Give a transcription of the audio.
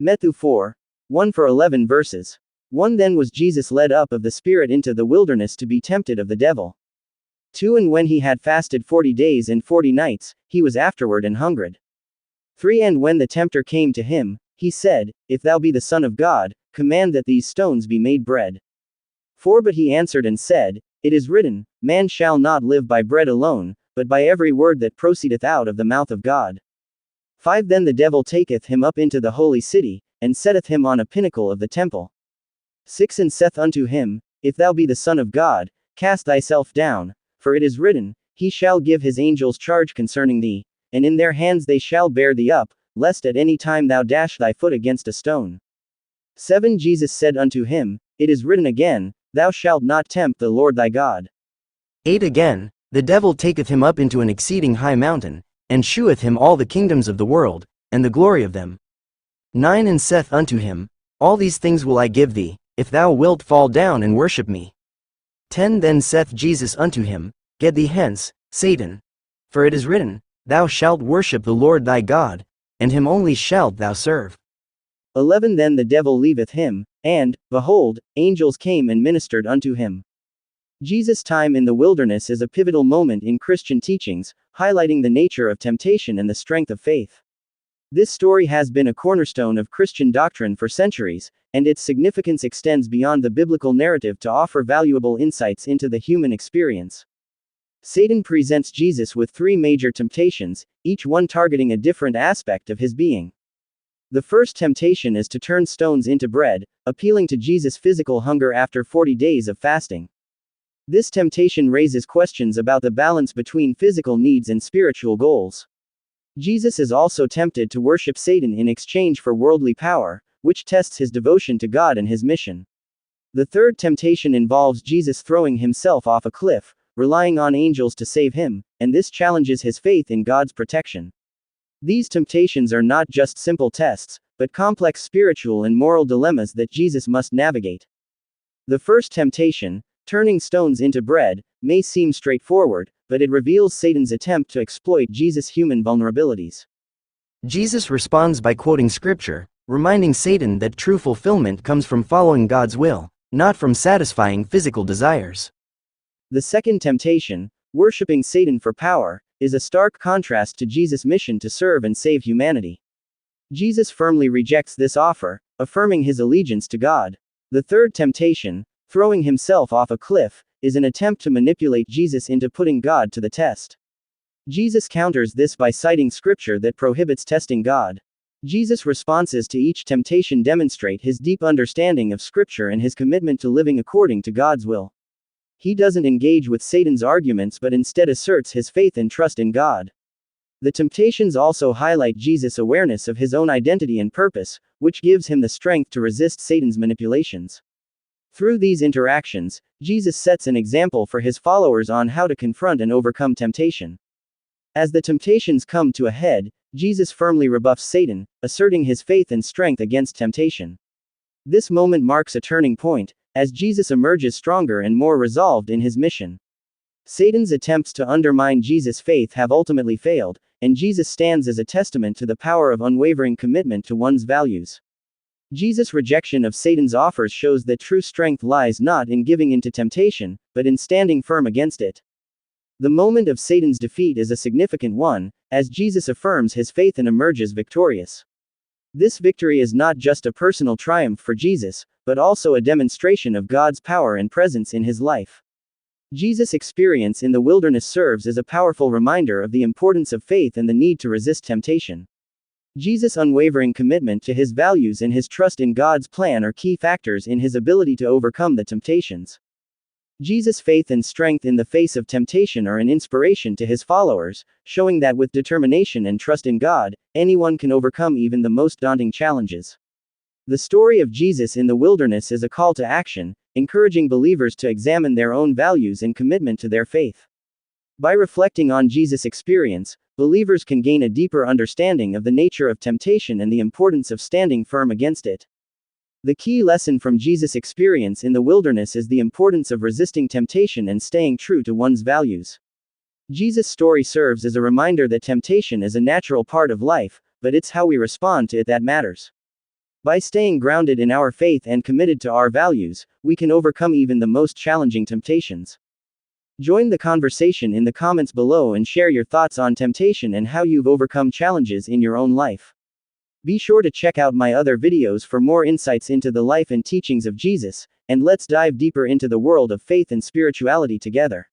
Matthew 4, 1-11 verses. 1 Then was Jesus led up of the Spirit into the wilderness to be tempted of the devil. 2 And when he had fasted 40 days and 40 nights, he was afterward and hungered. 3 And when the tempter came to him, he said, If thou be the Son of God, command that these stones be made bread. 4 But he answered and said, It is written, Man shall not live by bread alone, but by every word that proceedeth out of the mouth of God. 5 Then the devil taketh him up into the holy city, and setteth him on a pinnacle of the temple. 6 And saith unto him, If thou be the Son of God, cast thyself down, for it is written, He shall give his angels charge concerning thee, and in their hands they shall bear thee up, lest at any time thou dash thy foot against a stone. 7 Jesus said unto him, It is written again, Thou shalt not tempt the Lord thy God. 8 Again, the devil taketh him up into an exceeding high mountain, and sheweth him all the kingdoms of the world, and the glory of them. 9 And saith unto him, All these things will I give thee, if thou wilt fall down and worship me. 10 Then saith Jesus unto him, Get thee hence, Satan. For it is written, Thou shalt worship the Lord thy God, and him only shalt thou serve. 11 Then the devil leaveth him, and, behold, angels came and ministered unto him. Jesus' time in the wilderness is a pivotal moment in Christian teachings, highlighting the nature of temptation and the strength of faith. This story has been a cornerstone of Christian doctrine for centuries, and its significance extends beyond the biblical narrative to offer valuable insights into the human experience. Satan presents Jesus with 3 major temptations, each one targeting a different aspect of his being. The first temptation is to turn stones into bread, appealing to Jesus' physical hunger after 40 days of fasting. This temptation raises questions about the balance between physical needs and spiritual goals. Jesus is also tempted to worship Satan in exchange for worldly power, which tests his devotion to God and his mission. The third temptation involves Jesus throwing himself off a cliff, relying on angels to save him, and this challenges his faith in God's protection. These temptations are not just simple tests, but complex spiritual and moral dilemmas that Jesus must navigate. The first temptation, turning stones into bread, may seem straightforward, but it reveals Satan's attempt to exploit Jesus' human vulnerabilities. Jesus responds by quoting scripture, reminding Satan that true fulfillment comes from following God's will, not from satisfying physical desires. The second temptation, worshiping Satan for power, is a stark contrast to Jesus' mission to serve and save humanity. Jesus firmly rejects this offer, affirming his allegiance to God. The third temptation, throwing himself off a cliff, is an attempt to manipulate Jesus into putting God to the test. Jesus counters this by citing scripture that prohibits testing God. Jesus' responses to each temptation demonstrate his deep understanding of scripture and his commitment to living according to God's will. He doesn't engage with Satan's arguments but instead asserts his faith and trust in God. The temptations also highlight Jesus' awareness of his own identity and purpose, which gives him the strength to resist Satan's manipulations. Through these interactions, Jesus sets an example for his followers on how to confront and overcome temptation. As the temptations come to a head, Jesus firmly rebuffs Satan, asserting his faith and strength against temptation. This moment marks a turning point, as Jesus emerges stronger and more resolved in his mission. Satan's attempts to undermine Jesus' faith have ultimately failed, and Jesus stands as a testament to the power of unwavering commitment to one's values. Jesus' rejection of Satan's offers shows that true strength lies not in giving in to temptation, but in standing firm against it. The moment of Satan's defeat is a significant one, as Jesus affirms his faith and emerges victorious. This victory is not just a personal triumph for Jesus, but also a demonstration of God's power and presence in his life. Jesus' experience in the wilderness serves as a powerful reminder of the importance of faith and the need to resist temptation. Jesus' unwavering commitment to his values and his trust in God's plan are key factors in his ability to overcome the temptations. Jesus' faith and strength in the face of temptation are an inspiration to his followers, showing that with determination and trust in God, anyone can overcome even the most daunting challenges. The story of Jesus in the wilderness is a call to action, encouraging believers to examine their own values and commitment to their faith. By reflecting on Jesus' experience, believers can gain a deeper understanding of the nature of temptation and the importance of standing firm against it. The key lesson from Jesus' experience in the wilderness is the importance of resisting temptation and staying true to one's values. Jesus' story serves as a reminder that temptation is a natural part of life, but it's how we respond to it that matters. By staying grounded in our faith and committed to our values, we can overcome even the most challenging temptations. Join the conversation in the comments below and share your thoughts on temptation and how you've overcome challenges in your own life. Be sure to check out my other videos for more insights into the life and teachings of Jesus, and let's dive deeper into the world of faith and spirituality together.